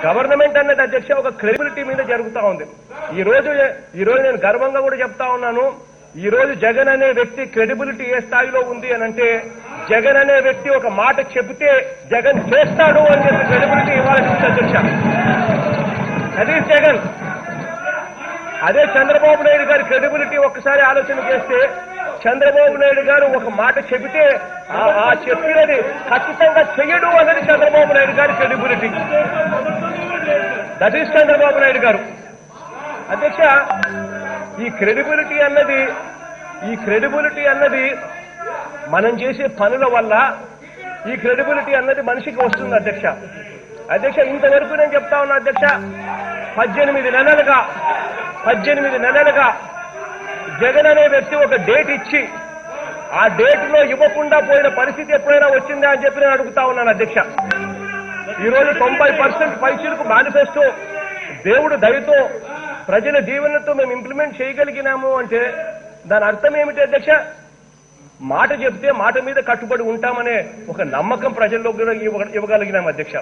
Government అన్నది అధ్యక్ష ఒక క్రెడిబిలిటీ మీద జరుగుతా ఉంది. ఈ రోజు నేను గర్వంగా కూడా చెప్తా ఉన్నాను. ఈ రోజు జగన్ అనే వ్యక్తి క్రెడిబిలిటీ ఏ స్థాయిలో ఉంది అని అంటే, జగన్ అనే వ్యక్తి ఒక మాట చెబితే జగన్ చేస్తాడు అని చెప్పి క్రెడిబిలిటీ ఇవ్వాల్సి ఉంది అధ్యక్ష. అది జగన్. అదే చంద్రబాబు నాయుడు గారి క్రెడిబిలిటీ ఒక్కసారి ఆలోచన చేస్తే, చంద్రబాబు నాయుడు గారు ఒక మాట చెబితే ఆ చెప్పినది ఖచ్చితంగా చెయ్యడు అన్నది చంద్రబాబు నాయుడు గారి credibility. That is Chandrababu Naidu గారు. అధ్యక్ష, ఈ క్రెడిబిలిటీ అన్నది మనం చేసే పనుల వల్ల ఈ క్రెడిబిలిటీ అన్నది మనిషికి వస్తుంది అధ్యక్ష. ఇంతవరకు నేను చెప్తా ఉన్నా అధ్యక్ష, 18 నెలలుగా జగన్ అనే వ్యక్తి ఒక డేట్ ఇచ్చి ఆ డేట్ లో ఇవ్వకుండా పోయిన పరిస్థితి ఎప్పుడైనా వచ్చిందా అని చెప్పి నేను అడుగుతా ఉన్నాను అధ్యక్ష. ఈరోజు 90% పైసలకు మేనిఫెస్టో దేవుడు దయతో ప్రజల దీవెనతో మేము ఇంప్లిమెంట్ చేయగలిగినాము అంటే దాని అర్థం ఏమిటి అధ్యక్ష? మాట చెప్తే మాట మీద కట్టుబడి ఉంటామనే ఒక నమ్మకం ప్రజల్లో కూడా ఇవ్వగలిగినాము అధ్యక్ష.